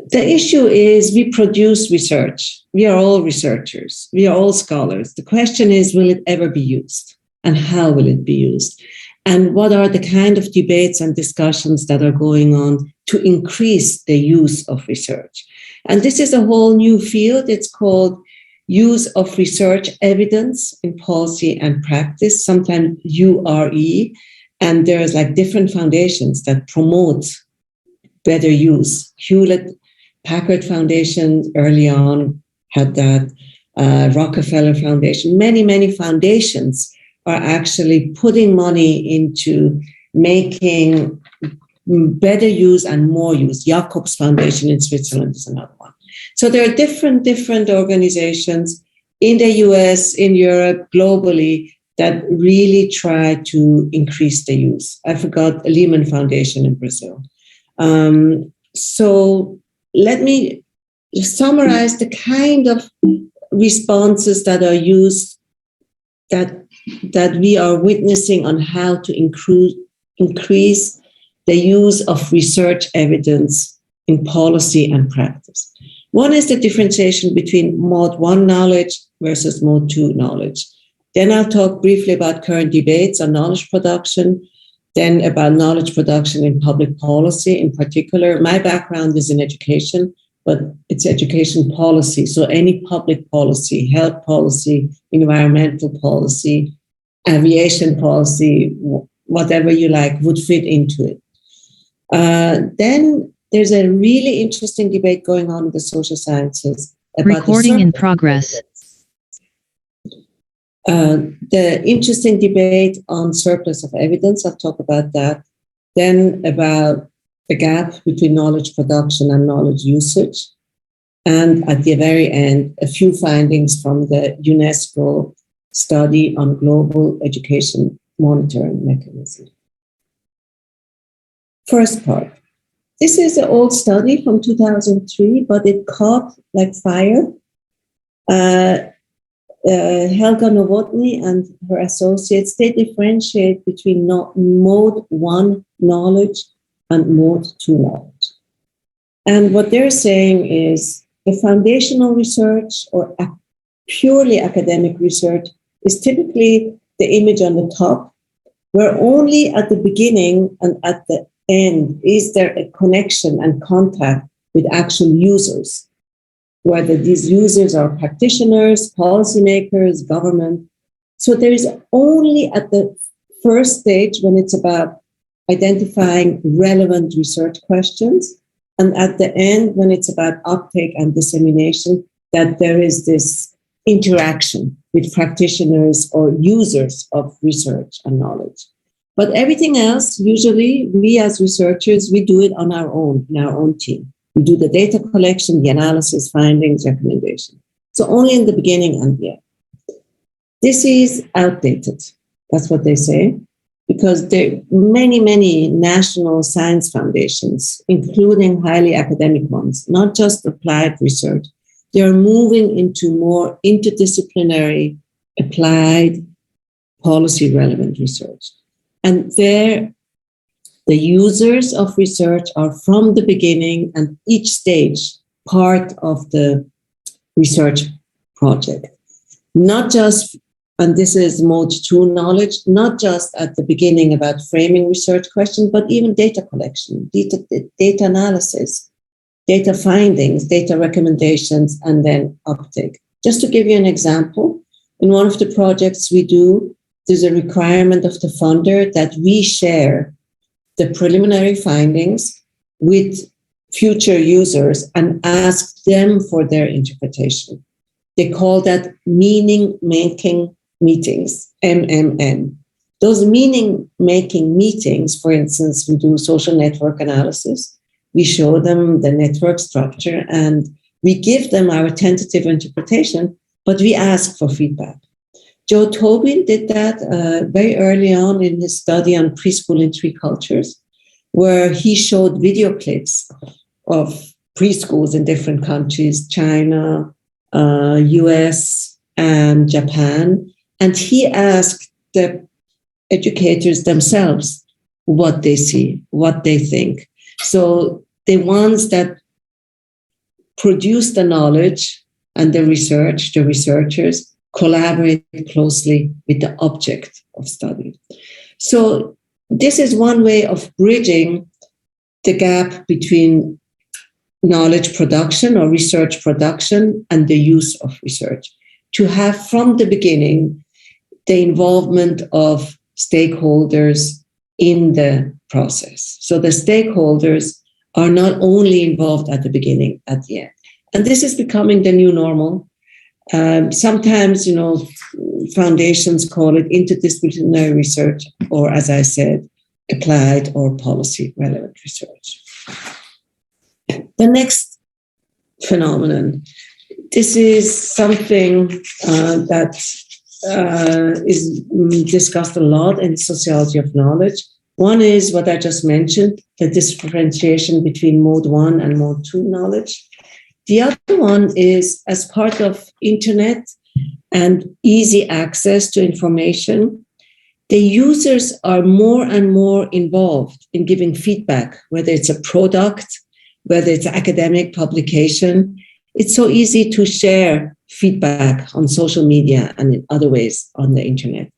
The issue is we produce research. We are all researchers. We are all scholars. The question is, will it ever be used? And how will it be used? And what are the kind of debates and discussions that are going on to increase the use of research? And this is a whole new field. It's called use of research evidence in policy and practice, sometimes URE. And there's like different foundations that promote better use. Hewlett-Packard Foundation early on had that, Rockefeller Foundation, many foundations are actually putting money into making better use and more use. Jacobs Foundation in Switzerland is another one. So there are different organizations in the US, in Europe, globally, that really try to increase the use. I forgot Lehman Foundation in Brazil. So let me summarize the kind of responses that are used, that we are witnessing on how to increase the use of research evidence in policy and practice. One is the differentiation between mode 1 knowledge versus mode 2 knowledge. Then I'll talk briefly about current debates on knowledge production, then about knowledge production in public policy in particular. My background is in education, but it's education policy. So any public policy, health policy, environmental policy, aviation policy, whatever you like, would fit into it. Then there's a really interesting debate going on in the social sciences about recording in progress. The interesting debate on surplus of evidence, I'll talk about that. Then about the gap between knowledge production and knowledge usage. And at the very end, a few findings from the UNESCO study on global education monitoring mechanism. First part. This is an old study from 2003, but it caught like fire. Helga Novotny and her associates, they differentiate between mode 1 knowledge and mode 2 knowledge. And what they're saying is the foundational research or purely academic research is typically the image on the top, where only at the beginning and at the end is there a connection and contact with actual users, whether these users are practitioners, policymakers, government. So there is only at the first stage when it's about identifying relevant research questions, and at the end when it's about uptake and dissemination, that there is this interaction with practitioners or users of research and knowledge. But everything else, usually we as researchers, we do it on our own, in our own team. We do the data collection, the analysis, findings, recommendation. So only in the beginning and the end. This is outdated. That's what they say, because there are many national science foundations, including highly academic ones, not just applied research. They are moving into more interdisciplinary, applied, policy relevant research. And there, the users of research are from the beginning and each stage part of the research project. Not just, and this is mode 2 knowledge, not just at the beginning about framing research questions, but even data collection, data analysis, data findings, data recommendations, and then uptake. Just to give you an example, in one of the projects we do, there's a requirement of the funder that we share the preliminary findings with future users and ask them for their interpretation. They call that meaning-making meetings, MMM. Those meaning-making meetings, for instance, we do social network analysis. We show them the network structure and we give them our tentative interpretation, but we ask for feedback. Joe Tobin did that very early on in his study on preschool in 3 cultures, where he showed video clips of preschools in different countries, China, US, and Japan. And he asked the educators themselves what they see, what they think. So the ones that produce the knowledge and the researchers collaborate closely with the object of study. So this is one way of bridging the gap between knowledge production or research production and the use of research, to have from the beginning the involvement of stakeholders in the process. So the stakeholders are not only involved at the beginning, at the end. And this is becoming the new normal. Sometimes, foundations call it interdisciplinary research, or as I said, applied or policy relevant research. The next phenomenon, this is something that is discussed a lot in sociology of knowledge. One is what I just mentioned, the differentiation between mode 1 and mode 2 knowledge. The other one is, as part of internet and easy access to information, the users are more and more involved in giving feedback, whether it's a product, whether it's academic publication. It's so easy to share feedback on social media and in other ways on the internet.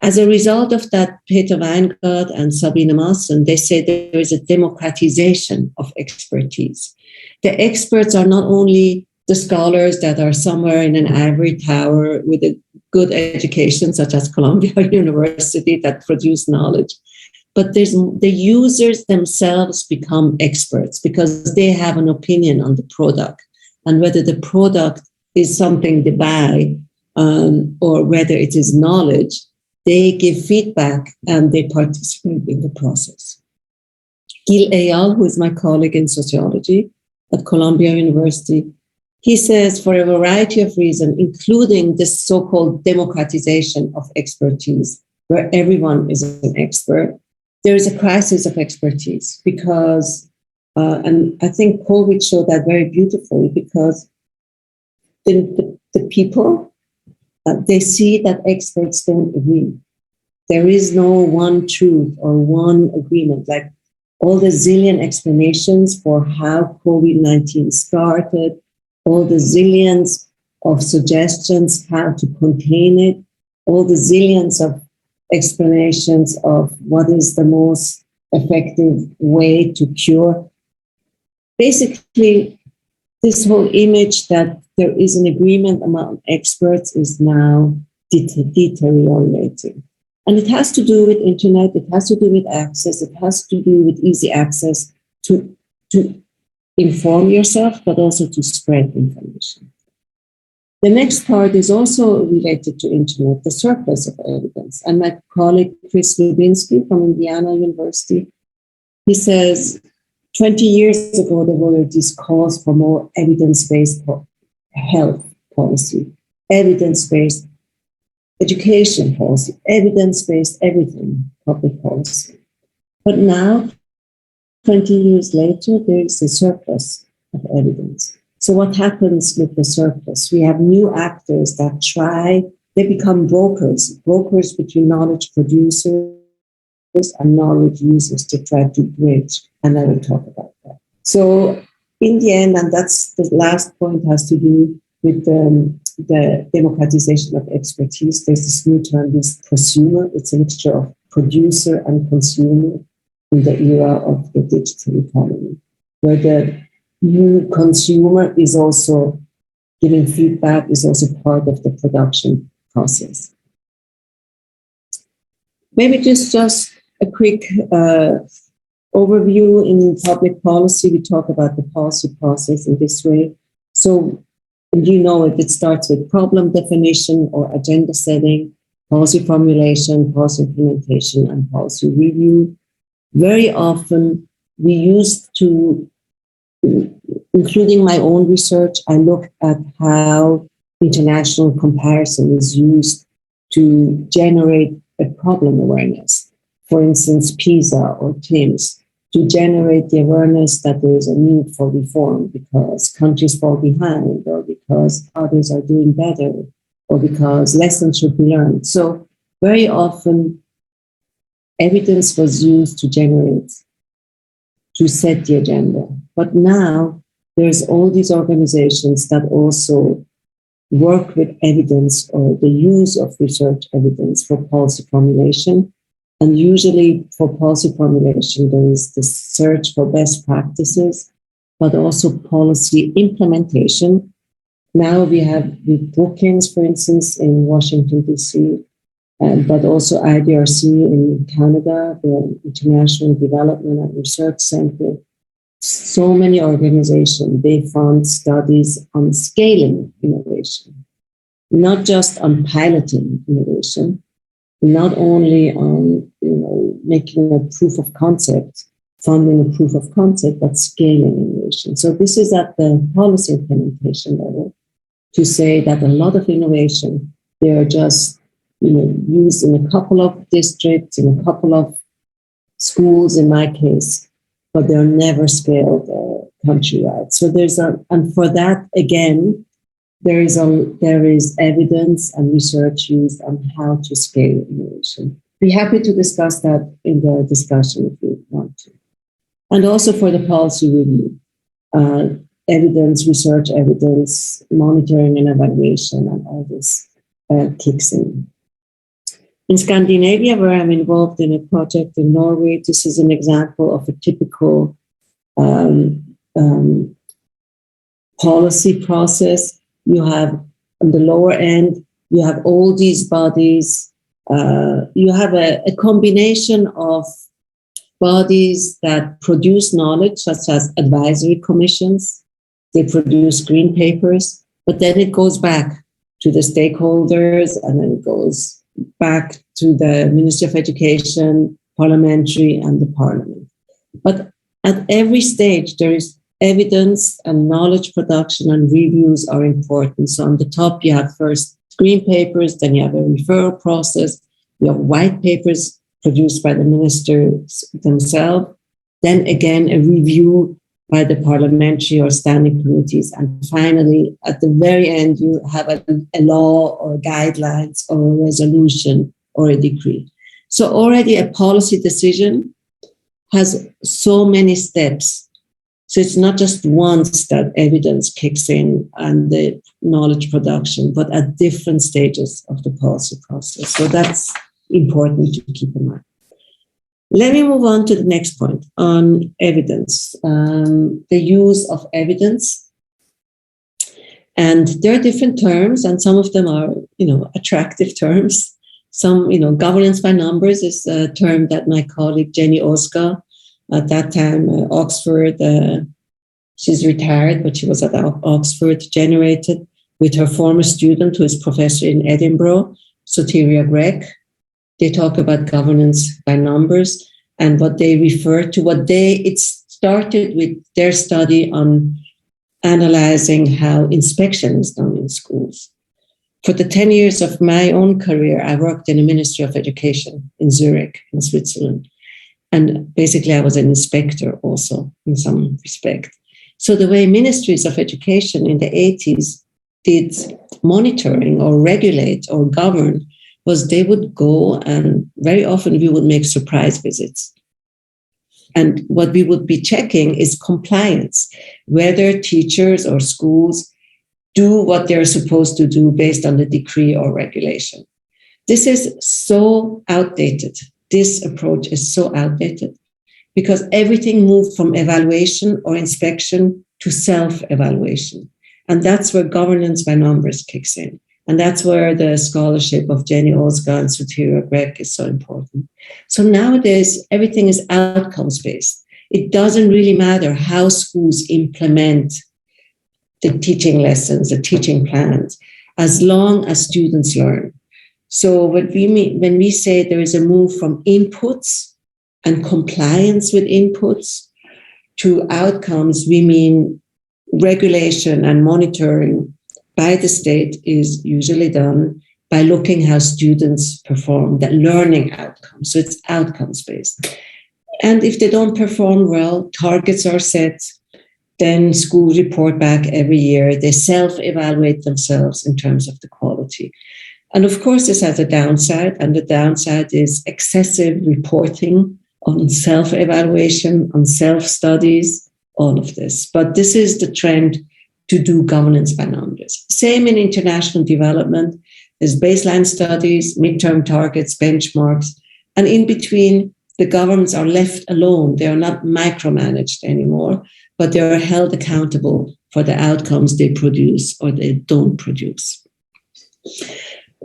As a result of that, Peter Weingart and Sabine Maassen, they say there is a democratization of expertise. The experts are not only the scholars that are somewhere in an ivory tower with a good education, such as Columbia University, that produce knowledge, but the users themselves become experts because they have an opinion on the product and whether the product is something they buy or whether it is knowledge. They give feedback and they participate in the process. Gil Eyal, who is my colleague in sociology at Columbia University, he says for a variety of reasons, including this so-called democratization of expertise, where everyone is an expert, there is a crisis of expertise because, and I think COVID showed that very beautifully, because the people, they see that experts don't agree. There is no one truth or one agreement. Like all the zillion explanations for how COVID-19 started, all the zillions of suggestions how to contain it, all the zillions of explanations of what is the most effective way to cure. Basically, this whole image that there is an agreement among experts is now deteriorating. And it has to do with internet, it has to do with access, it has to do with easy access to inform yourself, but also to spread information. The next part is also related to internet, the surplus of evidence. And my colleague, Chris Lubinsky from Indiana University, he says, 20 years ago, there were these calls for more evidence-based health policy, evidence-based education policy, evidence-based everything, public policy. But now, 20 years later, there is a surplus of evidence. So what happens with the surplus? We have new actors that they become brokers between knowledge producers and knowledge users to try to bridge. And I will talk about that. So in the end, and that's the last point, has to do with the democratization of expertise. There's this new term, this prosumer. It's a mixture of producer and consumer in the era of the digital economy, where the new consumer is also giving feedback, is also part of the production process. Maybe just a quick overview in public policy. We talk about the policy process in this way. So you know it starts with problem definition or agenda setting, policy formulation, policy implementation, and policy review. Very often we used to, including my own research, I look at how international comparison is used to generate a problem awareness. For instance, PISA or TIMSS, to generate the awareness that there is a need for reform because countries fall behind, or because others are doing better, or because lessons should be learned. So very often, evidence was used to set the agenda. But now there's all these organizations that also work with evidence or the use of research evidence for policy formulation. And usually for policy formulation, there is the search for best practices, but also policy implementation. Now we have with Brookings, for instance, in Washington, D.C., but also IDRC in Canada, the International Development and Research Center. So many organizations, they fund studies on scaling innovation, not just on piloting innovation, not only on making a proof of concept, funding a proof of concept, but scaling innovation. So this is at the policy implementation level to say that a lot of innovation, they are just used in a couple of districts, in a couple of schools, in my case, but they're never scaled countrywide. So and for that, again, there is evidence and research used on how to scale innovation. Be happy to discuss that in the discussion if you want to. And also for the policy review, evidence, research evidence, monitoring and evaluation, and all this kicks in. In Scandinavia, where I'm involved in a project in Norway, this is an example of a typical policy process. You have on the lower end, you have all these bodies. You have a combination of bodies that produce knowledge, such as advisory commissions. They produce green papers, but then it goes back to the stakeholders, and then it goes back to the Ministry of Education, parliamentary, and the parliament. But at every stage, there is evidence and knowledge production and reviews are important. So on the top, you have first green papers, then you have a referral process, you have white papers produced by the ministers themselves, then again, a review by the parliamentary or standing committees. And finally, at the very end, you have a law or guidelines or a resolution or a decree. So already a policy decision has so many steps. So it's not just once that evidence kicks in and the knowledge production, but at different stages of the policy process. So that's important to keep in mind. Let me move on to the next point on evidence, the use of evidence. And there are different terms, and some of them are, attractive terms. Some, governance by numbers is a term that my colleague Jenny Oska, at that time, Oxford, she's retired, but she was at Oxford, generated with her former student who is professor in Edinburgh, Soteria Gregg. They talk about governance by numbers, and what they refer to, it started with their study on analyzing how inspection is done in schools. For the 10 years of my own career, I worked in the Ministry of Education in Zurich, in Switzerland. And basically, I was an inspector also in some respect. So the way ministries of education in the 80s did monitoring or regulate or govern was they would go, and very often we would make surprise visits. And what we would be checking is compliance, whether teachers or schools do what they're supposed to do based on the decree or regulation. This is so outdated. This approach is so outdated because everything moved from evaluation or inspection to self-evaluation. And that's where governance by numbers kicks in. And that's where the scholarship of Jenny Oska and Soteria Gregg is so important. So nowadays, everything is outcomes-based. It doesn't really matter how schools implement the teaching lessons, the teaching plans, as long as students learn. So when we say there is a move from inputs and compliance with inputs to outcomes, we mean regulation and monitoring by the state is usually done by looking how students perform, the learning outcomes. So it's outcomes-based. And if they don't perform well, targets are set, then schools report back every year. They self-evaluate themselves in terms of the quality. And of course, this has a downside, and the downside is excessive reporting on self-evaluation, on self-studies, all of this. But this is the trend to do governance by numbers. Same in international development. There's baseline studies, midterm targets, benchmarks, and in between, the governments are left alone. They are not micromanaged anymore, but they are held accountable for the outcomes they produce or they don't produce.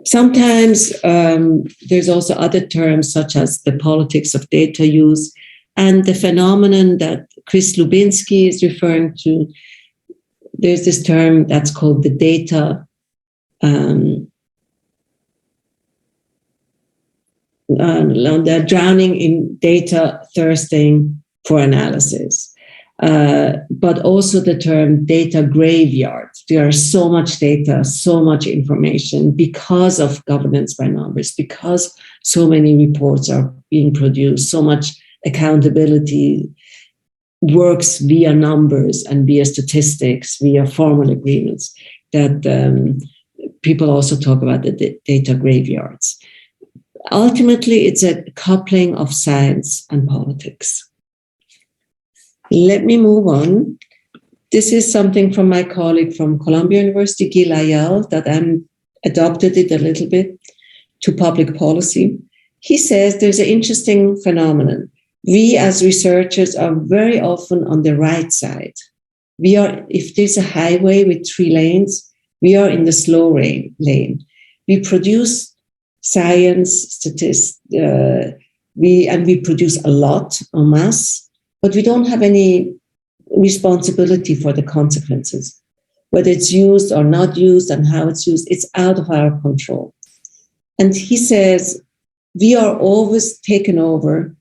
Sometimes there's also other terms such as the politics of data use and the phenomenon that Chris Lubinsky is referring to. There's this term that's called the data they're drowning in data, thirsting for analysis. But also the term data graveyard. There is so much data, so much information because of governance by numbers, because so many reports are being produced, so much accountability works via numbers and via statistics, via formal agreements, that people also talk about the data graveyards. Ultimately, it's a coupling of science and politics. Let me move on. This is something from my colleague from Columbia University, Gil Ayal, that I adopted it a little bit to public policy. He says there's an interesting phenomenon. We as researchers are very often on the right side. If there's a highway with 3 lanes, we are in the slow lane. We produce science, statistics, we produce a lot en masse, but we don't have any responsibility for the consequences. Whether it's used or not used and how it's used, it's out of our control. And he says, we are always taken over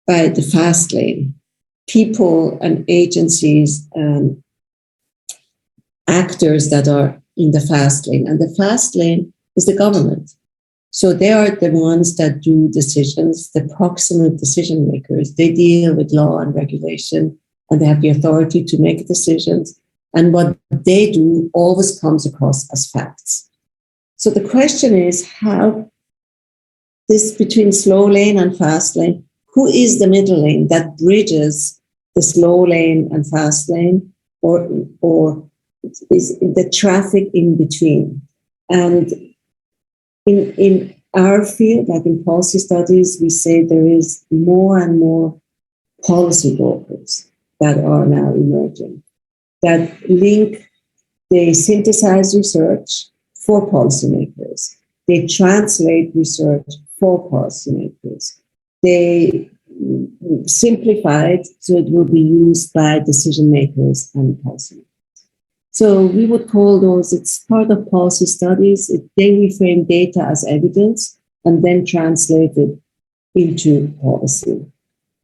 by the fast lane. People and agencies and actors that are in the fast lane. And the fast lane is the government. So they are the ones that do decisions, the proximate decision makers. They deal with law and regulation, and they have the authority to make decisions. And what they do always comes across as facts. So the question is how this between slow lane and fast lane, who is the middle lane that bridges the slow lane and fast lane, or is the traffic in between? And in our field, like in policy studies, we say there is more and more policy brokers that are now emerging, that they synthesize research for policymakers. They translate research for policymakers. They simplify it so it will be used by decision makers and policymakers. So we would call those, it's part of policy studies. They reframe data as evidence and then translate it into policy.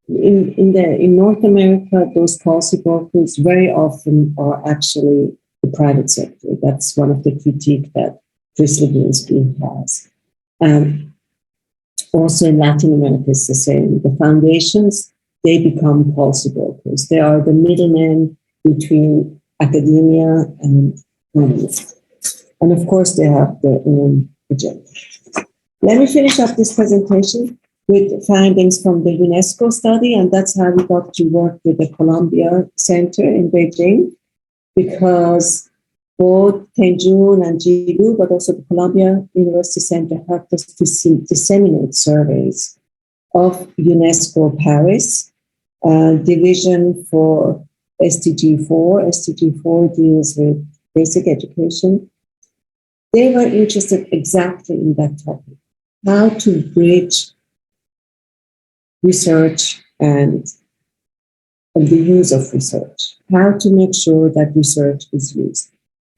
In North America, those policy brokers very often are actually the private sector. That's one of the critiques that Chris Lubinsky has. Also in Latin America, it's the same. The foundations, they become policy brokers. They are the middlemen between academia and government. And of course, they have their own agenda. Let me finish up this presentation with findings from the UNESCO study, and that's how we got to work with the Columbia Center in Beijing, because both Tenjun and Jilu, but also the Columbia University Center, helped us to disseminate surveys of UNESCO Paris, division for SDG 4. SDG 4 deals with basic education. They were interested exactly in that topic, how to bridge research and the use of research, how to make sure that research is used.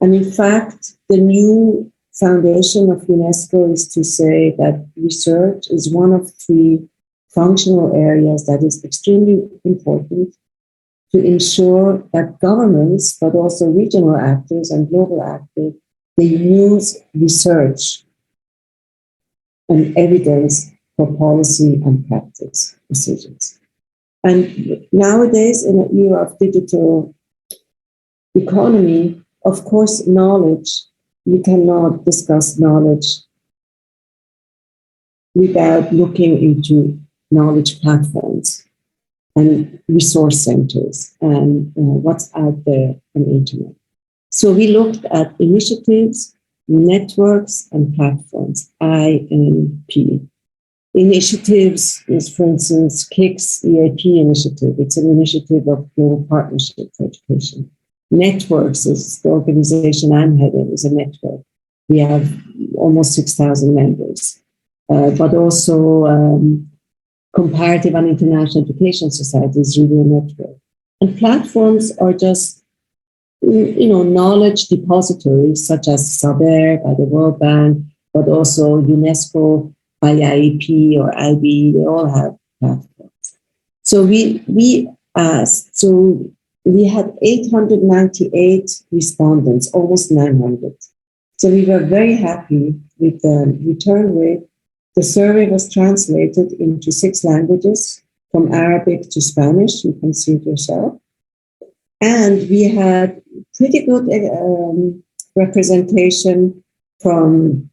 And in fact, the new foundation of UNESCO is to say that research is one of 3 functional areas that is extremely important to ensure that governments, but also regional actors and global actors, they use research and evidence for policy and practice decisions. And nowadays, in an era of digital economy, of course, knowledge, you cannot discuss knowledge without looking into knowledge platforms. and resource centers and what's out there on the internet. So we looked at initiatives, networks, and platforms, INP. Initiatives is, for instance, KIC's EAP initiative. It's an initiative of global partnership for education. Networks is the organization I'm heading, is a network. We have almost 6,000 members, but also Comparative and International Education Society is really a network. And platforms are just, knowledge depositories such as Saber by the World Bank, but also UNESCO by IEP or IB, they all have platforms. So we asked, so we had 898 respondents, almost 900. So we were very happy with the return rate. The survey was translated into 6 languages, from Arabic to Spanish, you can see it yourself. And we had pretty good representation from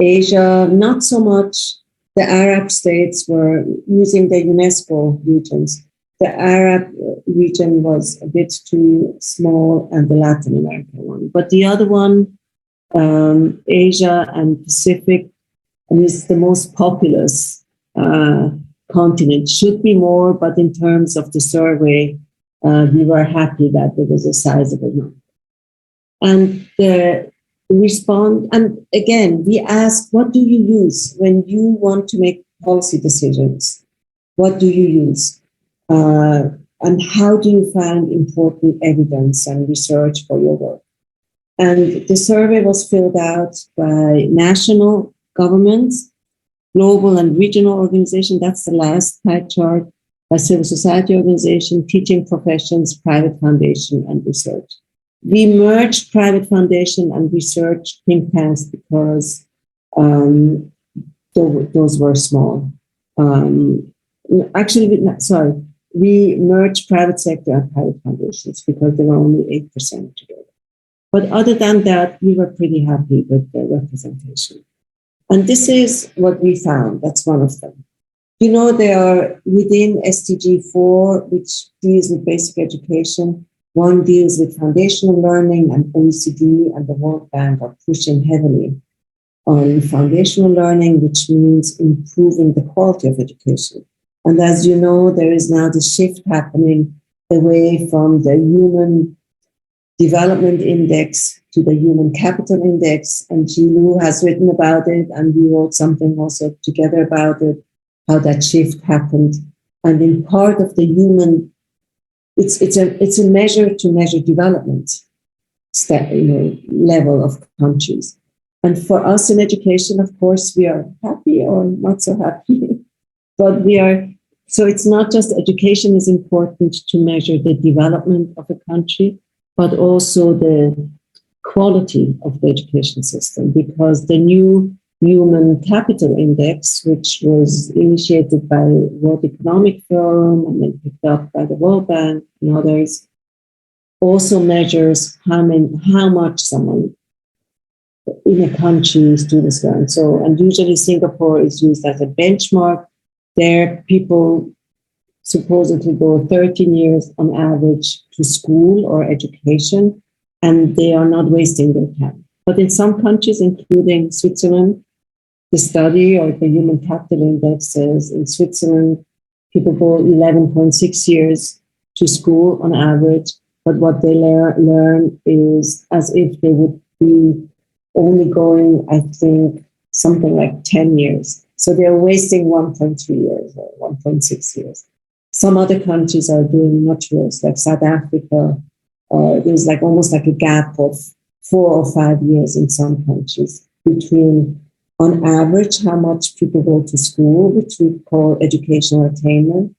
Asia, not so much. The Arab states were using the UNESCO regions. The Arab region was a bit too small, and the Latin America one. But the other one, Asia and Pacific, is the most populous continent. Should be more, but in terms of the survey, we were happy that there was a sizable number. And the respond, and again, we asked, what do you use when you want to make policy decisions? What do you use? And how do you find important evidence and research for your work? And the survey was filled out by national governments, global and regional organizations, that's the last pie chart, by civil society organization, teaching professions, private foundation, and research. We merged private foundation and research think tanks because those were small. We merged private sector and private foundations because there were only 8% together. But other than that, we were pretty happy with the representation. And this is what we found. That's one of them. They are within SDG 4, which deals with basic education. One deals with foundational learning, and OECD and the World Bank are pushing heavily on foundational learning, which means improving the quality of education. And as you know, there is now the shift happening away from the Human Development Index to the Human Capital Index. And Jilu has written about it, and we wrote something also together about it, how that shift happened. And in part of the human, it's a measure to measure development level of countries. And for us in education, of course, we are happy or not so happy, but so it's not just education is important to measure the development of a country, but also the quality of the education system, because the new Human Capital Index, which was initiated by World Economic Forum and then picked up by the World Bank and others, also measures how much someone in a country students learn. So, and usually Singapore is used as a benchmark. There, people supposedly go 13 years on average to school or education, and they are not wasting their time. But in some countries, including Switzerland, the study or the Human Capital Index says in Switzerland, people go 11.6 years to school on average, but what they learn is as if they would be only going, I think, something like 10 years. So they're wasting 1.3 years or 1.6 years. Some other countries are doing much worse, like South Africa. There's almost like a gap of 4 or 5 years in some countries between, on average, how much people go to school, which we call educational attainment,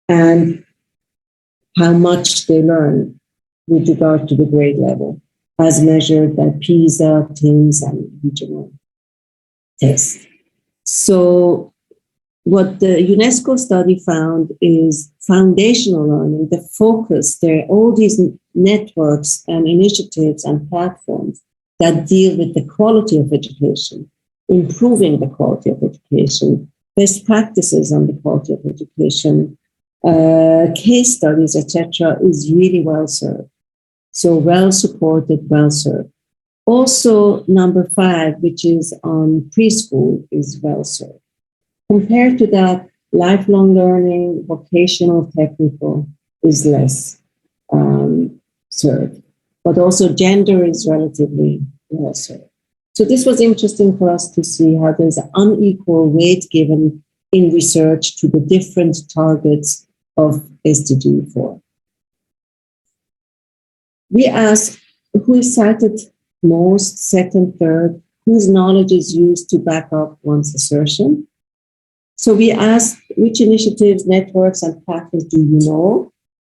and how much they learn with regard to the grade level, as measured by PISA, TIMSS, and regional tests. So what the UNESCO study found is foundational learning, the focus there, all these networks and initiatives and platforms that deal with the quality of education, improving the quality of education, best practices on the quality of education, case studies, etc., is really well served. So well supported, well served. Also, number 5, which is on preschool, is well served. Compared to that, lifelong learning, vocational, technical is less served. But also gender is relatively well served. So this was interesting for us to see how there's an unequal weight given in research to the different targets of SDG 4. We asked who is cited most, second, third, whose knowledge is used to back up one's assertion. So we asked which initiatives, networks, and platforms do you know?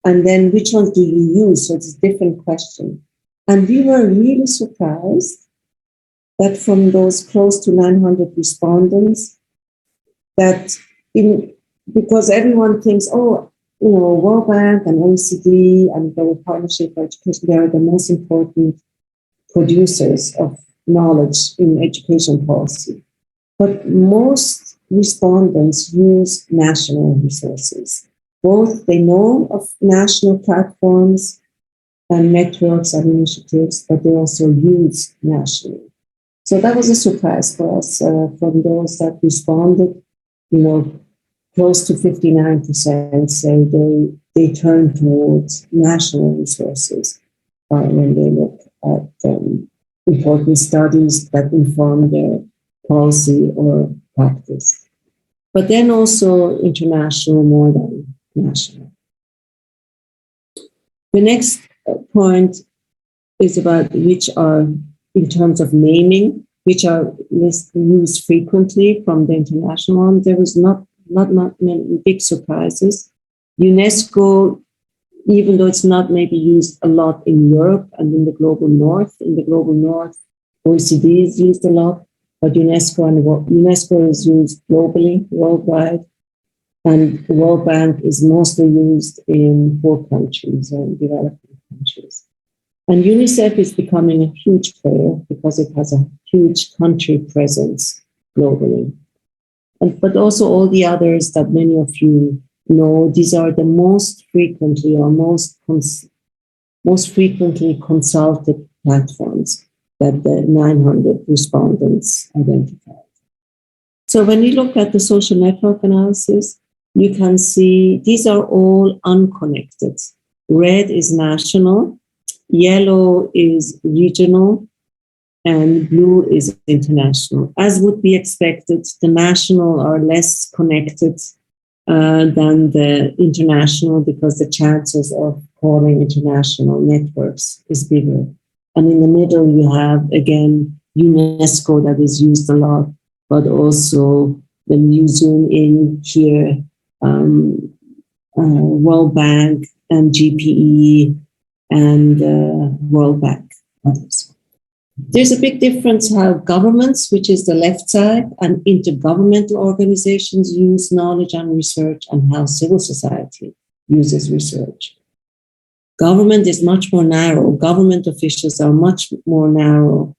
And then which ones do you use? So it's a different question. And we were really surprised that from those close to 900 respondents, that because everyone thinks, World Bank and OECD and the Partnership for Education, they are the most important producers of knowledge in education policy. But most respondents use national resources. Both they know of national platforms and networks and initiatives, but they also use nationally. So that was a surprise for us from those that responded. Close to 59% say they turn towards national resources when they look at important studies that inform their policy or practice. But then also international more than national. The next point is about which are, in terms of naming, which are used frequently from the international one. There was not many big surprises. UNESCO, even though it's not maybe used a lot in Europe and in the global north, OECD is used a lot, but UNESCO is used globally, worldwide, and the World Bank is mostly used in poor countries and developing countries. And UNICEF is becoming a huge player because it has a huge country presence globally. But also all the others that many of you know, these are the most frequently or most frequently consulted platforms that the 900 respondents identified. So when you look at the social network analysis, you can see these are all unconnected. Red is national, yellow is regional, and blue is international. As would be expected, the national are less connected than the international because the chances of calling international networks is bigger. And in the middle, you have, again, UNESCO that is used a lot, but also when you zoom in here, World Bank and GPE and World Bank, others. There's a big difference how governments, which is the left side, and intergovernmental organizations use knowledge and research, and how civil society uses research. Government is much more narrow. Government officials are much more narrow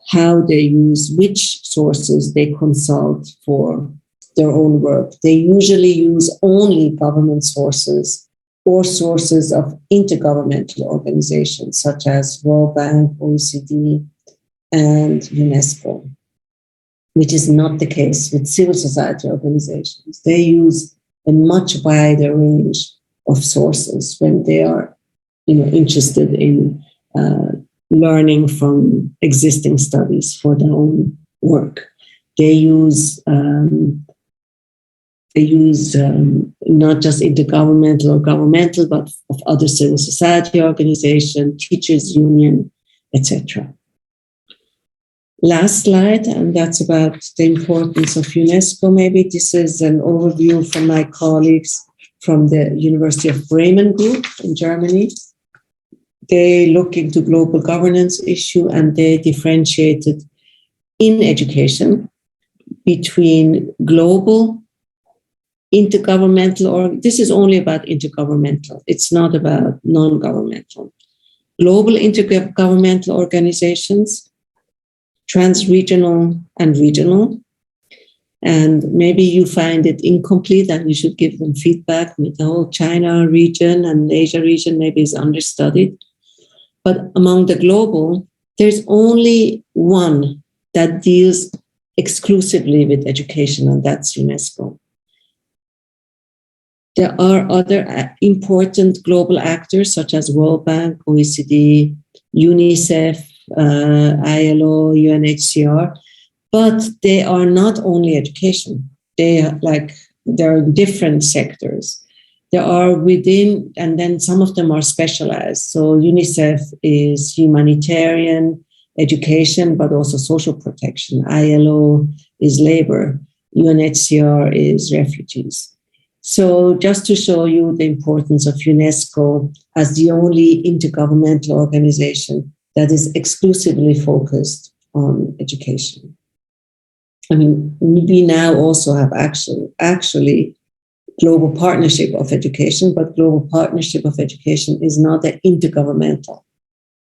how they use, which sources they consult for their own work. They usually use only government sources or sources of intergovernmental organizations such as World Bank, OECD, and UNESCO, which is not the case with civil society organizations. They use a much wider range of sources when they are, interested in learning from existing studies for their own work. They use not just intergovernmental or governmental, but of other civil society organizations, teachers' union, etc. Last slide, and that's about the importance of UNESCO. Maybe this is an overview from my colleagues from the University of Bremen group in Germany. They look into global governance issue, and they differentiated in education between global, intergovernmental, or this is only about intergovernmental. It's not about non-governmental. Global intergovernmental organizations, trans-regional and regional, And maybe you find it incomplete and you should give them feedback. The whole China region and Asia region maybe is understudied. But among the global, there's only one that deals exclusively with education, and that's UNESCO. There are other important global actors such as World Bank, OECD, UNICEF, ILO, UNHCR, but they are not only education. There are different sectors. There are within, and then some of them are specialized. So UNICEF is humanitarian, education, but also social protection. ILO is labor. UNHCR is refugees. So just to show you the importance of UNESCO as the only intergovernmental organization that is exclusively focused on education. I mean, we now also have actually global partnership of education, but global partnership of education is not an intergovernmental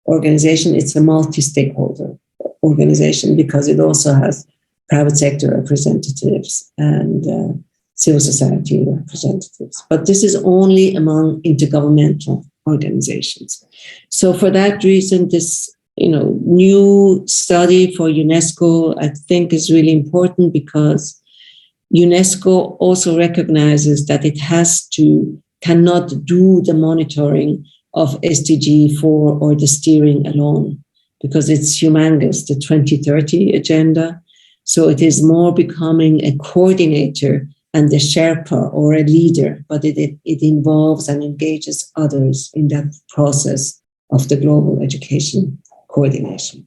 organization. It's a multi-stakeholder organization because it also has private sector representatives and civil society representatives. But this is only among intergovernmental organizations. So for that reason, this new study for UNESCO, I think, is really important because UNESCO also recognizes that it cannot do the monitoring of SDG 4 or the steering alone because it's humongous, the 2030 agenda. So it is more becoming a coordinator and the Sherpa or a leader, but it involves and engages others in that process of the global education coordination.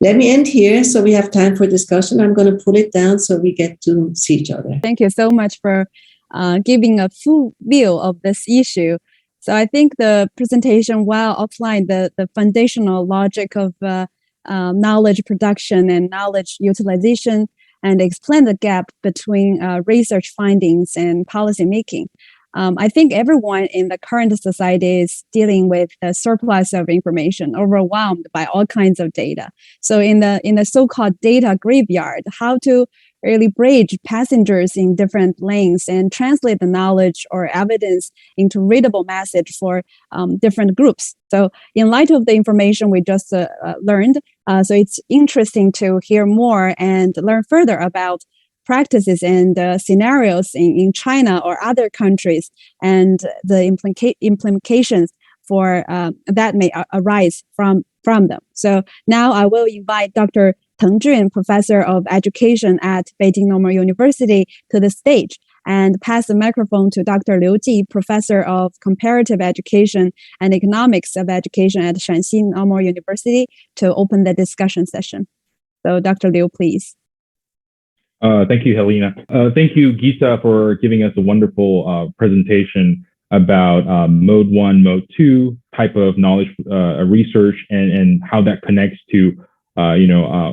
Let me end here so we have time for discussion. I'm going to pull it down so we get to see each other. Thank you so much for giving a full view of this issue. So I think the presentation well outlined the foundational logic of knowledge production and knowledge utilization, and explain the gap between research findings and policy making. I think everyone in the current society is dealing with a surplus of information, overwhelmed by all kinds of data. So in the so-called data graveyard, how to really bridge passengers in different lanes and translate the knowledge or evidence into readable message for different groups. So in light of the information we just learned, so it's interesting to hear more and learn further about practices and scenarios in China or other countries and the implications for that may arise from them. So now I will invite Dr. Teng Jun, Professor of Education at Beijing Normal University, to the stage and pass the microphone to Dr. Liu Ji, Professor of Comparative Education and Economics of Education at Shanxi Normal University, to open the discussion session. So Dr. Liu, please. Thank you, Helena. Thank you, Gita, for giving us a wonderful presentation about Mode 1, Mode 2 type of knowledge research and how that connects to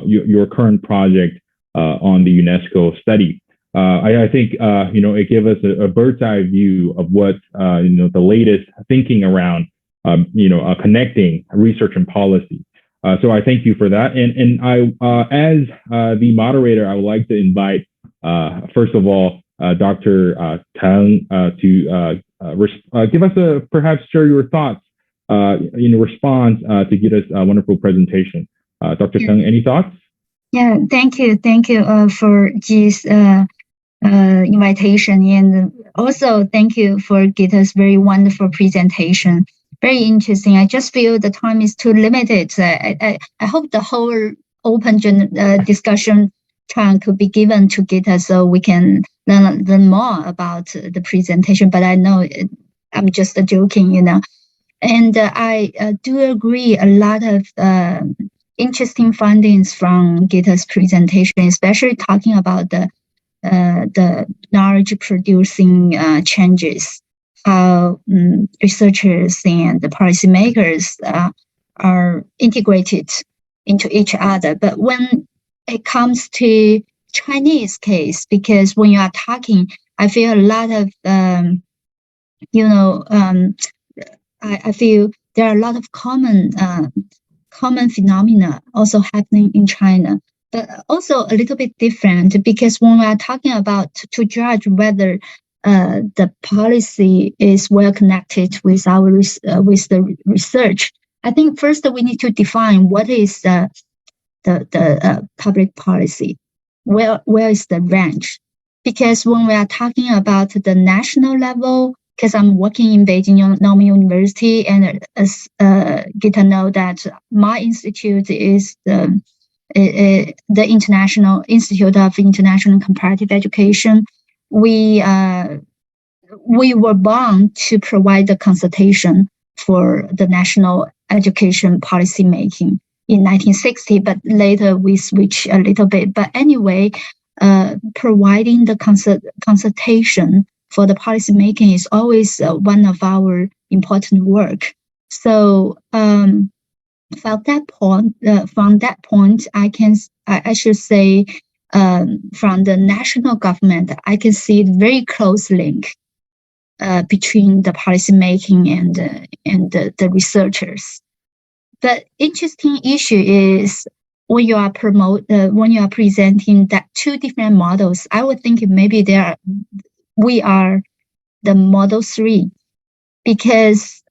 your current project on the UNESCO study. I think it gave us a bird's eye view of what the latest thinking around connecting research and policy. So I thank you for that. And I, as the moderator, I would like to invite, first of all, Dr. Teng to give us perhaps share your thoughts in response to get us a wonderful presentation. Dr. Teng, any thoughts? Yeah, thank you for this invitation, and also thank you for Gita's very wonderful presentation. Very interesting. I just feel the time is too limited. I hope the whole open discussion time could be given to Gita so we can learn more about the presentation. But I know I'm just joking, And I do agree a lot of interesting findings from Gita's presentation, especially talking about the knowledge producing changes. How researchers and the policymakers are integrated into each other. But when it comes to Chinese case, because when you are talking, I feel a lot of, I feel there are a lot of common phenomena also happening in China. but also a little bit different, because when we are talking about to judge whether the policy is well connected with our with the research, I think first we need to define what is the public policy. Where is the range? Because when we are talking about the national level, because I'm working in Beijing Normal University, and as Gita know that my institute is the International Institute of International and Comparative Education. We were bound to provide the consultation for the national education policy making in 1960, but later we switched a little bit. But anyway, providing the consultation for the policy making is always one of our important work. So from that point, I should say, from the national government, I can see a very close link between the policy making and the researchers. But interesting issue is when you are presenting that two different models, I would think maybe we are the model 3, because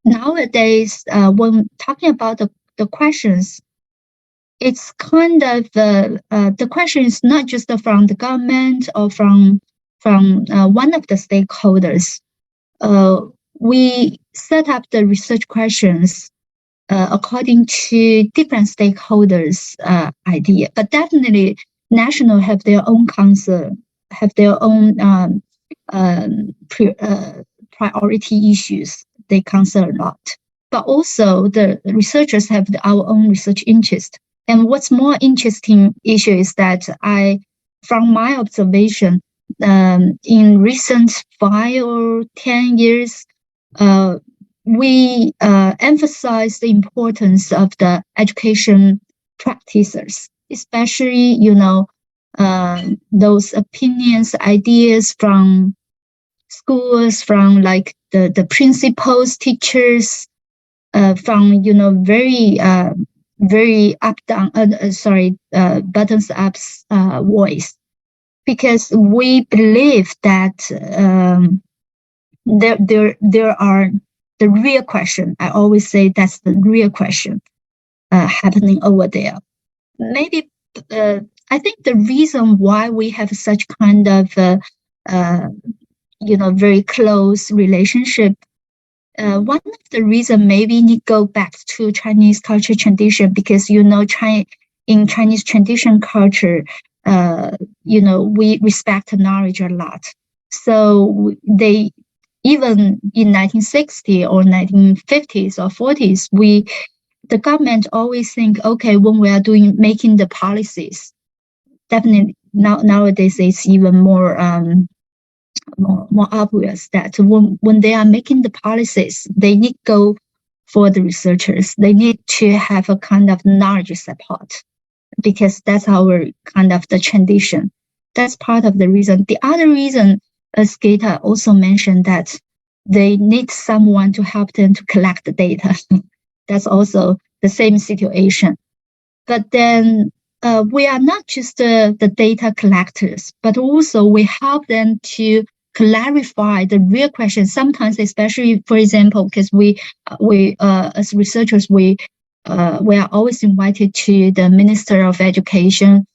nowadays when talking about the questions, it's kind of the question is not just from the government or from one of the stakeholders. We set up the research questions according to different stakeholders' idea, but definitely national have their own concern, have their own priority issues they concern a lot. But also the researchers have our own research interest. And what's more interesting issue is that from my observation, in recent 5 or 10 years, we emphasize the importance of the education practitioners, especially, those opinions, ideas from schools, from like the principals, teachers, from, very buttons up voice, because we believe that there are the real question. I always say that's the real question happening over there. Maybe I think the reason why we have such kind of very close relationship. One of the reasons maybe need go back to Chinese culture tradition, because in Chinese tradition culture, we respect knowledge a lot. So they, even in 1960 or 1950s or 40s, the government always think, okay, when we are making the policies, definitely nowadays it's even more obvious that when they are making the policies, they need to go for the researchers. They need to have a kind of knowledge support, because that's our kind of the tradition. That's part of the reason. The other reason, as Gita also mentioned, that they need someone to help them to collect the data. That's also the same situation. But then we are not just the data collectors, but also we help them to clarify the real question. Sometimes, especially, for example, because we as researchers, we are always invited to the Minister of Education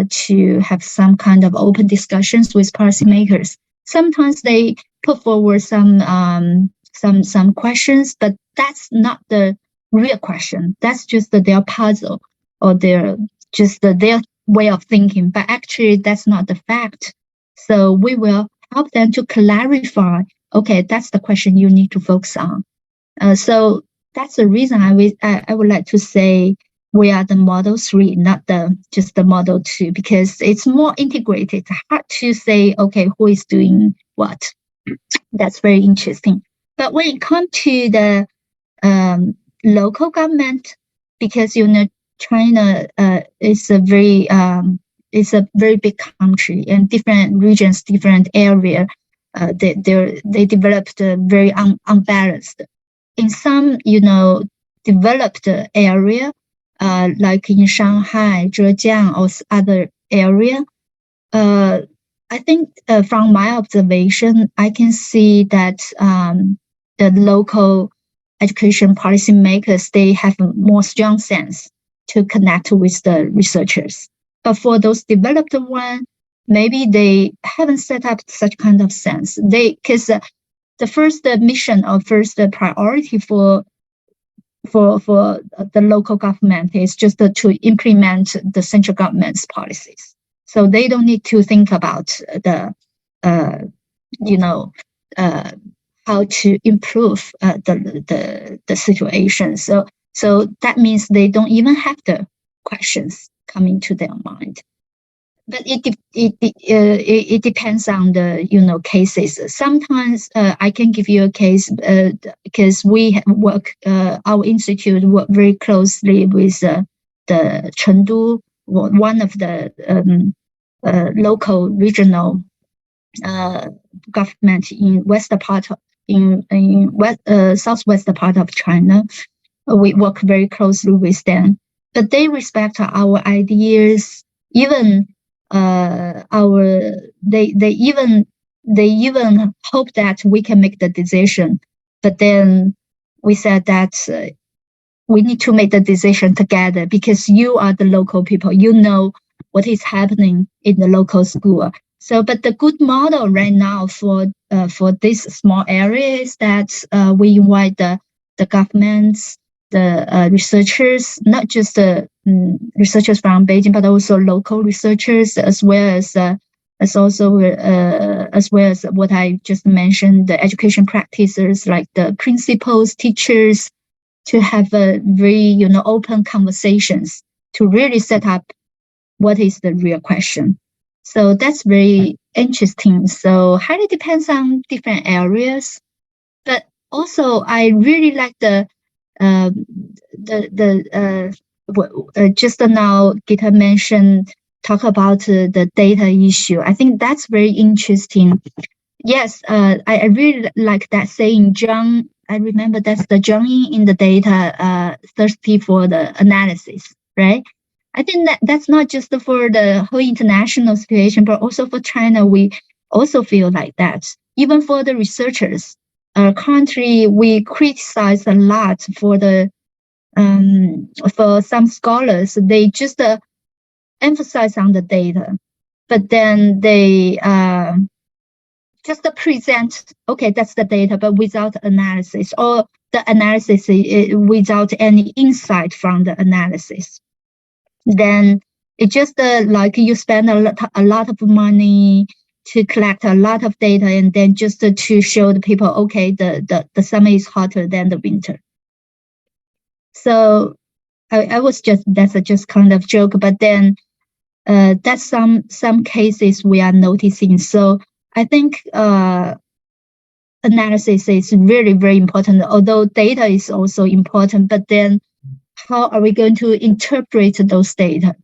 to have some kind of open discussions with policymakers. Sometimes they put forward some questions, but that's not the real question. That's just their puzzle or their way of thinking. But actually, that's not the fact. So we will help them to clarify. Okay, that's the question you need to focus on. So that's the reason I would like to say we are the model 3, not just the model 2, because it's more integrated. It's hard to say, okay, who is doing what. That's very interesting. But when it comes to the local government, because China is a very big country, and different regions, different area, they developed very unbalanced. In some developed area, like in Shanghai, Zhejiang, or other area. I think from my observation, I can see that the local education policymakers, they have a more strong sense to connect with the researchers. But for those developed ones, maybe they haven't set up such kind of sense. Because the first mission or first priority for the local government is just to implement the central government's policies. So they don't need to think about the, how to improve the situation. So that means they don't even have the questions coming to their mind. But it depends on the cases. Sometimes I can give you a case because we work our institute work very closely with the Chengdu, one of the local regional government in southwest part of China. We work very closely with them, but they respect our ideas. Even they even hope that we can make the decision, but then we said that we need to make the decision together because you are the local people, you know what is happening in the local school. So, but the good model right now for this small area is that we invite the governments, the researchers, not just the researchers from Beijing, but also local researchers, as well as what I just mentioned, the education practitioners like the principals, teachers, to have a very open conversations to really set up what is the real question. So that's very interesting. So highly depends on different areas, but also I really like just now Gita mentioned talk about the data issue. I think that's very interesting. Yes, I really like that saying. John, I remember that's the joining in the data, thirsty for the analysis, right? I think that's not just for the whole international situation, but also for China. We also feel like that. Even for the researchers, currently we criticize a lot for the for some scholars. They just emphasize on the data, but then they just present, okay, that's the data, but without analysis, or the analysis without any insight from the analysis. Then it's just like you spend a lot of money to collect a lot of data, and then just to show the people, okay, the summer is hotter than the winter. So that's just kind of joke, but then that's some cases we are noticing. So I think analysis is really very important, although data is also important, but then how are we going to interpret those data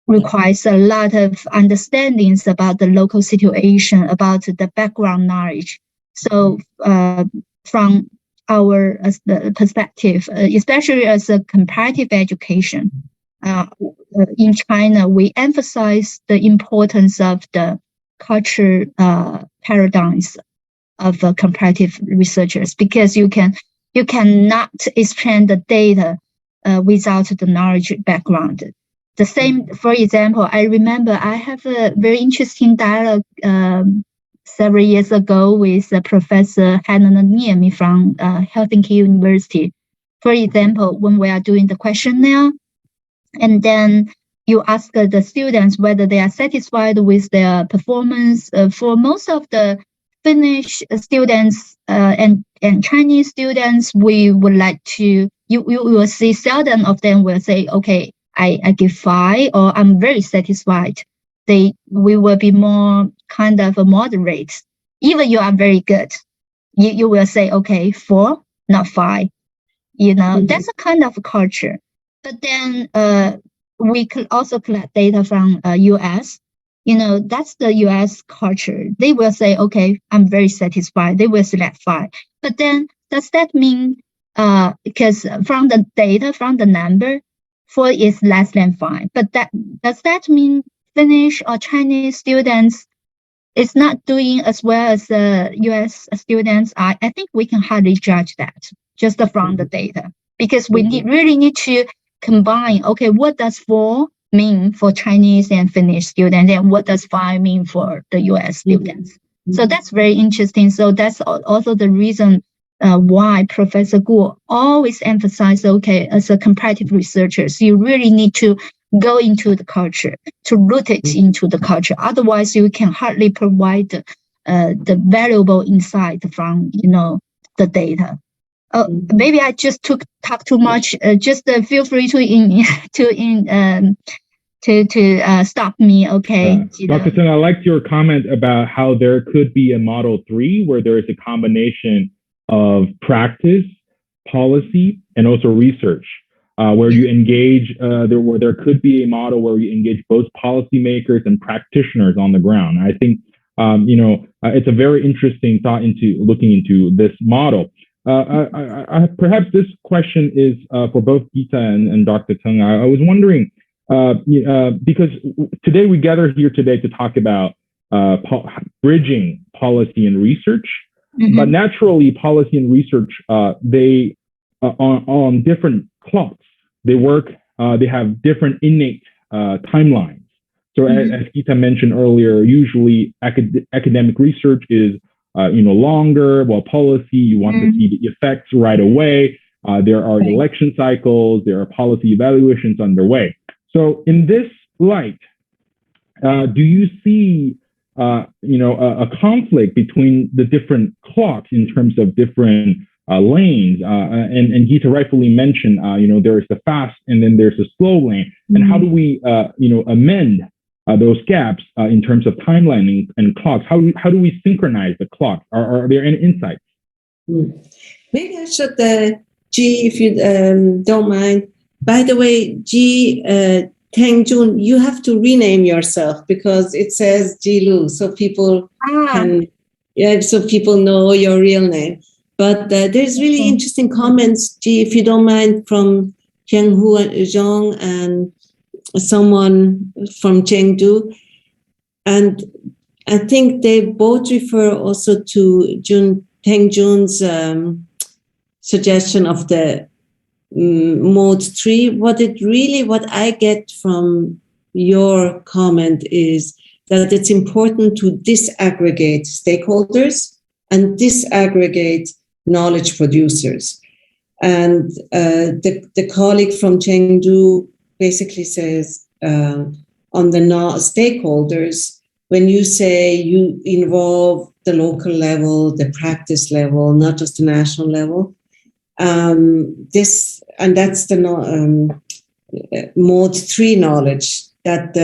requires a lot of understandings about the local situation, about the background knowledge. So from our perspective, especially as a comparative education, in China, we emphasize the importance of the culture paradigms of comparative researchers, because you cannot explain the data without the knowledge background. The same, for example, I remember I have a very interesting dialogue several years ago with Professor Hannah Niemi from Helsinki University. For example, when we are doing the questionnaire, and then you ask the students whether they are satisfied with their performance. For most of the Finnish students and Chinese students, we would like to, you will see seldom of them will say, okay, I give 5 or I'm very satisfied. We will be more kind of moderate. Even you are very good, you will say, okay, 4, not 5. That's a kind of culture. But then we could also collect data from US. That's the US culture. They will say, okay, I'm very satisfied. They will select 5. But then does that mean, because from the data, from the number, 4 is less than 5. But does that mean Finnish or Chinese students is not doing as well as the US students? I think we can hardly judge that just from the data, because we really need to combine, okay, what does 4 mean for Chinese and Finnish students, and what does 5 mean for the US students? So that's very interesting. So that's also the reason why Professor Guo always emphasized, okay, as a comparative researchers, you really need to go into the culture, to root it into the culture. Otherwise, you can hardly provide the valuable insight from, the data. Maybe I just talk too much. Just feel free to stop me. Okay, Dr. Tung, I liked your comment about how there could be a Model 3 where there is a combination of practice, policy, and also research, where you engage, where there could be a model where you engage both policymakers and practitioners on the ground. I think, it's a very interesting thought into looking into this model. Perhaps this question is for both Gita and Dr. Tung. I was wondering, because today we gather here today to talk about bridging policy and research, but naturally policy and research, they are on different clocks. They work, they have different innate timelines. So as Gita mentioned earlier, usually academic research is longer, while policy, you want to see the effects right away. There are election cycles, there are policy evaluations underway. So in this light, do you see, a conflict between the different clocks in terms of different lanes? And Gita rightfully mentioned, there is the fast and then there's the slow lane. And how do we, amend those gaps in terms of timeline and clocks? How do we synchronize the clocks? Are there any insights? Maybe I should, G, if you don't mind. By the way, G Tangjun, you have to rename yourself because it says Ji Lu, so people so people know your real name. But there's really interesting comments, G, if you don't mind, from Tianhu Zhong and someone from Chengdu. And I think they both refer also to Tangjun's suggestion of the mode 3. What I get from your comment is that it's important to disaggregate stakeholders and disaggregate knowledge producers. And the colleague from Chengdu basically says on the stakeholders, when you say you involve the local level, the practice level, not just the national level, that's the mode 3 knowledge, that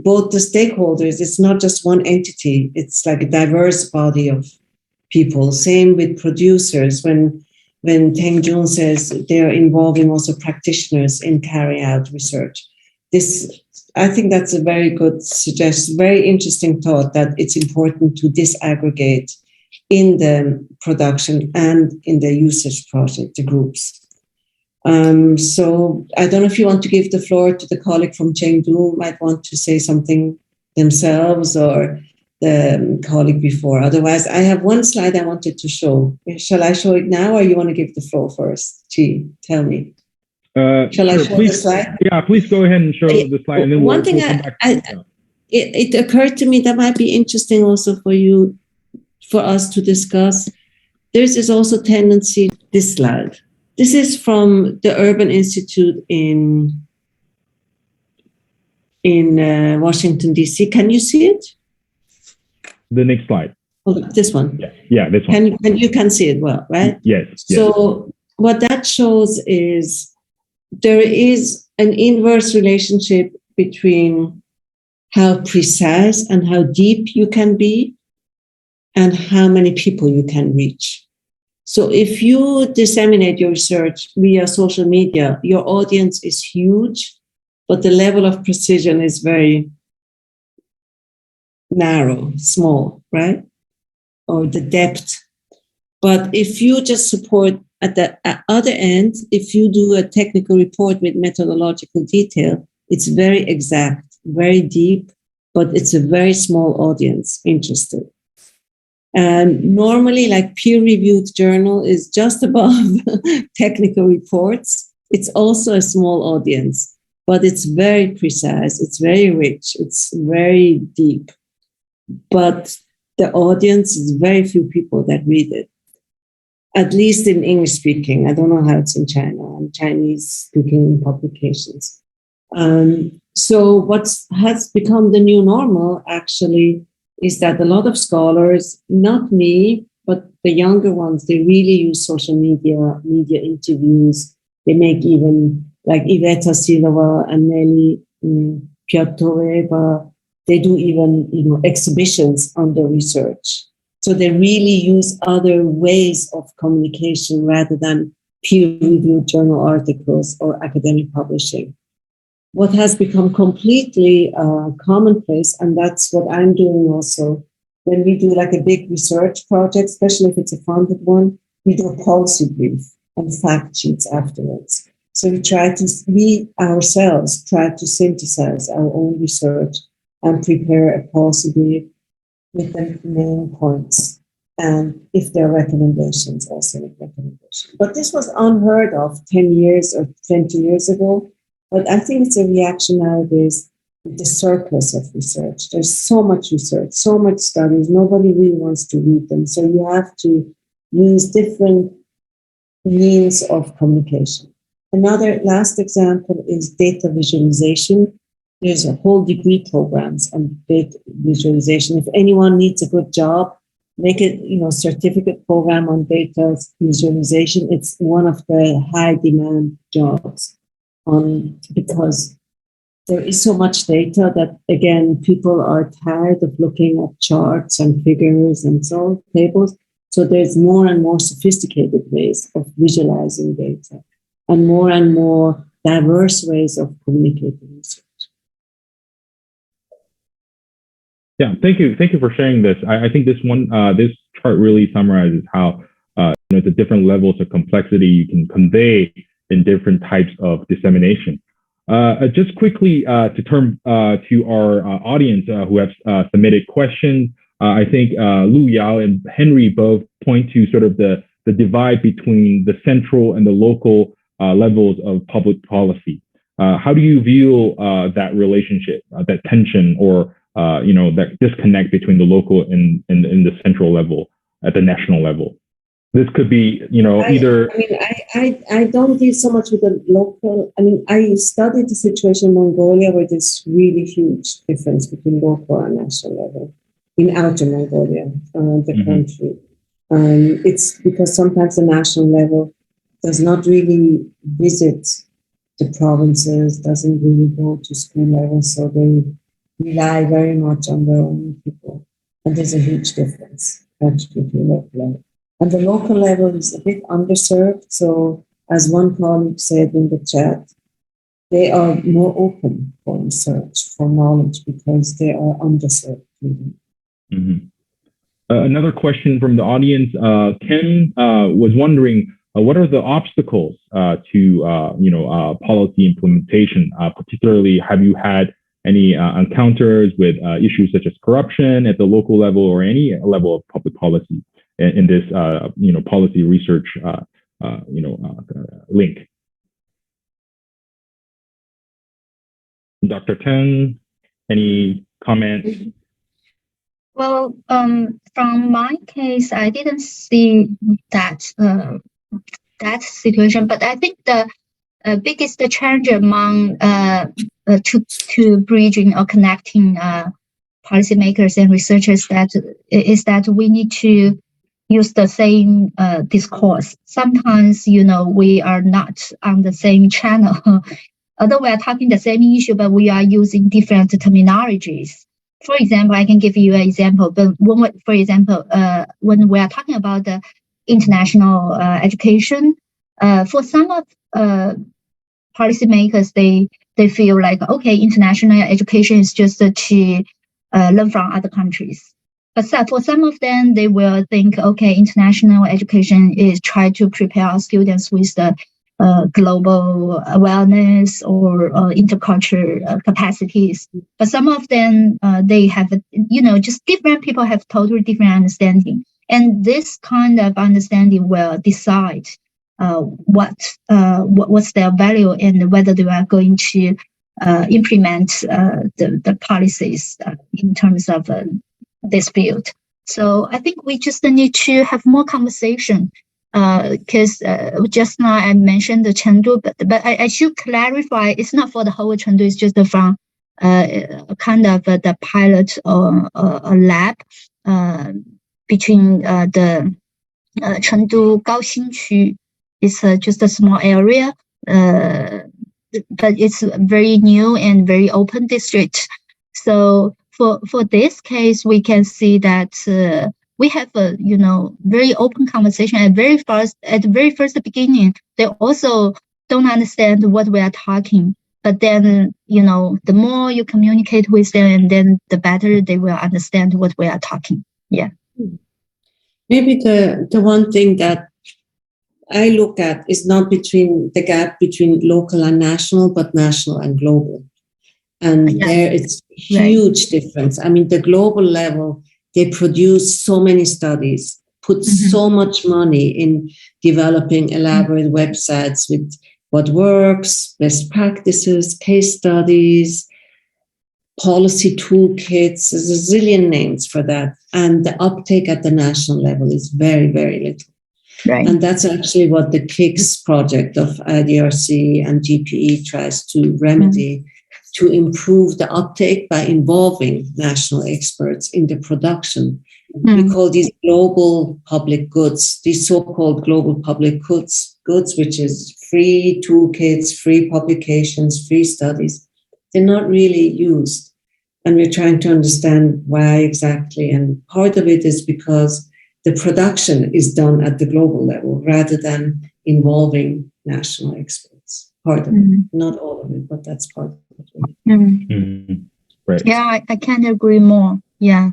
both the stakeholders, it's not just one entity, it's like a diverse body of people. Same with producers. When Tangjun says they're involving also practitioners in carrying out research. I think that's a very good suggestion, very interesting thought, that it's important to disaggregate in the production and in the usage project, the groups. So I don't know if you want to give the floor to the colleague from Chengdu who might want to say something themselves, or the colleague before. Otherwise, I have one slide I wanted to show. Shall I show it now, or you want to give the floor first? Gee, tell me. Shall I show the slide? Yeah, please go ahead and show the slide. And then one thing it occurred to me that might be interesting also for us to discuss. There's also tendency, this slide. This is from the Urban Institute in Washington, D.C. Can you see it? The next slide. Oh, this one. Yeah, this one. You can see it well, right? Yes. So what that shows is there is an inverse relationship between how precise and how deep you can be and how many people you can reach. So if you disseminate your research via social media, your audience is huge, but the level of precision is very narrow, small, right? Or the depth. But if you just support At the other end, if you do a technical report with methodological detail, it's very exact, very deep, but it's a very small audience interested. And normally, like peer-reviewed journal is just above technical reports. It's also a small audience, but it's very precise, it's very rich, it's very deep. But the audience is very few people that read it, at least in English speaking. I don't know how it's in China and Chinese speaking publications. So what has become the new normal actually is that a lot of scholars, not me, but the younger ones, they really use social media interviews. They make even like Iveta Silova and Nelly Piotroweva. They do even exhibitions on the research. So they really use other ways of communication rather than peer-reviewed journal articles or academic publishing. What has become completely commonplace, and that's what I'm doing also, when we do like a big research project, especially if it's a funded one, we do a policy brief and fact sheets afterwards. So we ourselves try to synthesize our own research and prepare a policy brief with the main points. And if there are recommendations, also with recommendations. But this was unheard of 10 years or 20 years ago. But I think it's a reaction nowadays with the surplus of research. There's so much research, so much studies. Nobody really wants to read them. So you have to use different means of communication. Another last example is data visualization. There's a whole degree programs on data visualization. If anyone needs a good job, make it, certificate program on data visualization. It's one of the high demand jobs. Because there is so much data that, again, people are tired of looking at charts and figures and so tables. So there's more and more sophisticated ways of visualizing data and more diverse ways of communicating research. Yeah, thank you for sharing this. I think this chart really summarizes how the different levels of complexity you can convey in different types of dissemination. Just quickly to turn to our audience who have submitted questions, I think Lu Yao and Henry both point to sort of the divide between the central and the local levels of public policy. How do you view that relationship, that tension, or that disconnect between the local and the central level at the national level? This could be, either. I don't deal so much with the local. I studied the situation in Mongolia where there's really huge difference between local and national level in outer Mongolia, the country. It's because sometimes the national level does not really visit the provinces, doesn't really go to school level, so they rely very much on their own people. And there's a huge difference actually between local level. And the local level is a bit underserved. So as one colleague said in the chat, they are more open for research, for knowledge, because they are underserved. Another question from the audience, Ken was wondering, what are the obstacles to policy implementation? Particularly, have you had any encounters with issues such as corruption at the local level or any level of public policy in this policy research link? Dr. Teng, any comments? Well, from my case, I didn't see that situation, but I think the biggest challenge among to bridging or connecting policymakers and researchers is that we need to use the same discourse. Sometimes, we are not on the same channel. Although we are talking the same issue, but we are using different terminologies. For example, I can give you an example. But when we are talking about the international education, for some of policymakers, they feel like, okay, international education is just to learn from other countries. But for some of them, they will think, okay, international education is try to prepare our students with the global awareness or intercultural capacities. But some of them, they have, just different people have totally different understanding. And this kind of understanding will decide what's their value and whether they are going to implement the policies in terms of this field. So I think we just need to have more conversation because just now I mentioned the Chengdu, but I should clarify it's not for the whole Chengdu, it's just from kind of the pilot or a lab between the Chengdu Gaoxing Qu. It's just a small area, but it's very new and very open district. So for this case, we can see that we have a very open conversation at the very first beginning. They also don't understand what we are talking, but then the more you communicate with them, and then the better they will understand what we are talking. Yeah. Maybe the one thing that I look at is not between the gap between local and national, but national and global. And there it's huge difference. I mean, the global level, they produce so many studies, put so much money in developing elaborate websites with what works, best practices, case studies, policy toolkits. There's a zillion names for that. And the uptake at the national level is very, very little. Right. And that's actually what the KICS project of IDRC and GPE tries to remedy, to improve the uptake by involving national experts in the production. We call these global public goods, these so-called global public goods, which is free toolkits, free publications, free studies. They're not really used. And we're trying to understand why exactly. And part of it is because the production is done at the global level rather than involving national experts. Part of it, not all of it, but that's part of it. Right. Yeah, I can't agree more. Yeah.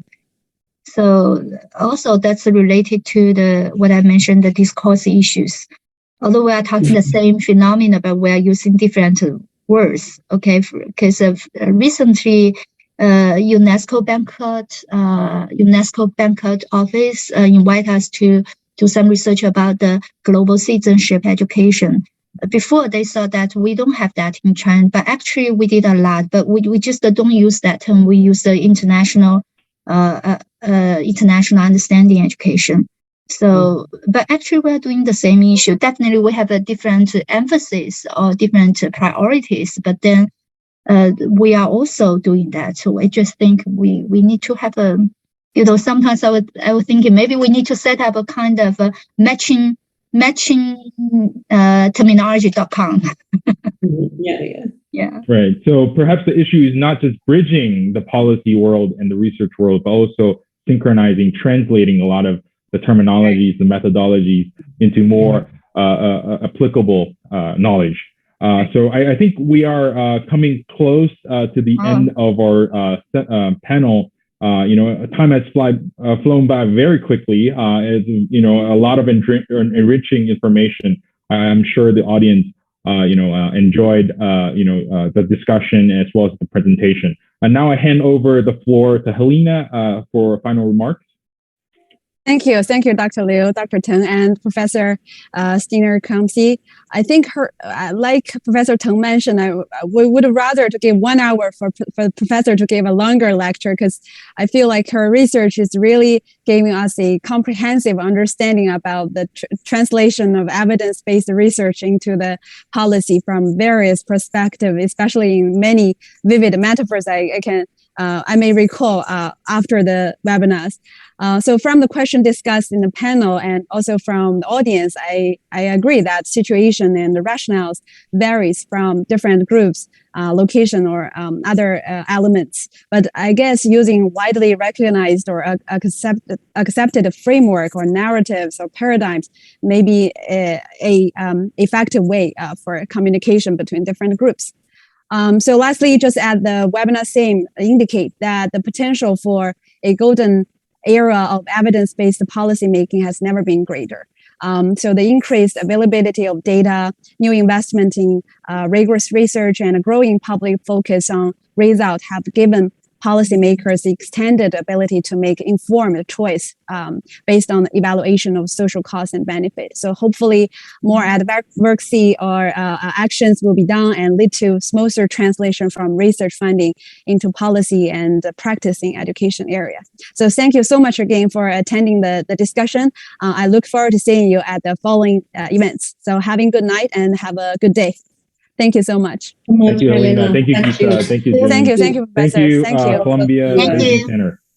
So also that's related to what I mentioned, the discourse issues. Although we are talking the same phenomena, but we are using different words. Okay, because of recently. UNESCO Banquet Office invite us to do some research about the global citizenship education. Before they saw that we don't have that in China, but actually we did a lot, but we just don't use that term. We use the international understanding education. So, but actually we are doing the same issue. Definitely we have a different emphasis or different priorities, but then we are also doing that. So I just think we need to have sometimes I would think maybe we need to set up a kind of a matching terminology.com. Yeah. Right. So perhaps the issue is not just bridging the policy world and the research world, but also synchronizing, translating a lot of the terminologies, the methodologies into more applicable knowledge. So I think we are coming close to the end of our panel. Time has flown by very quickly. As a lot of enriching information. I'm sure the audience, enjoyed, the discussion as well as the presentation. And now I hand over the floor to Helena for final remarks. Thank you, Dr. Liu, Dr. Teng, and Professor Steiner-Khamsi. I think like Professor Teng mentioned, we would rather to give 1 hour for the professor to give a longer lecture, because I feel like her research is really giving us a comprehensive understanding about the translation of evidence-based research into the policy from various perspectives, especially in many vivid metaphors I may recall after the webinars. So from the question discussed in the panel and also from the audience, I agree that situation and the rationales varies from different groups, location or other elements. But I guess using widely recognized or accepted framework or narratives or paradigms may be a effective way for communication between different groups. So lastly, just as the webinar theme indicate that the potential for a golden era of evidence-based policymaking has never been greater. So the increased availability of data, new investment in rigorous research, and a growing public focus on results have given policymakers the extended ability to make informed choice based on evaluation of social costs and benefits. So hopefully more advocacy or actions will be done and lead to smoother translation from research funding into policy and practice in education area. So thank you so much again for attending the discussion. I look forward to seeing you at the following events. So having a good night and have a good day. Thank you so much. Thank you, Helena. Thank you, Gita. Thank you, Jimmy. Thank you, Professor. Thank you, Thank you. Columbia. Thank Thank you. you, Tanner.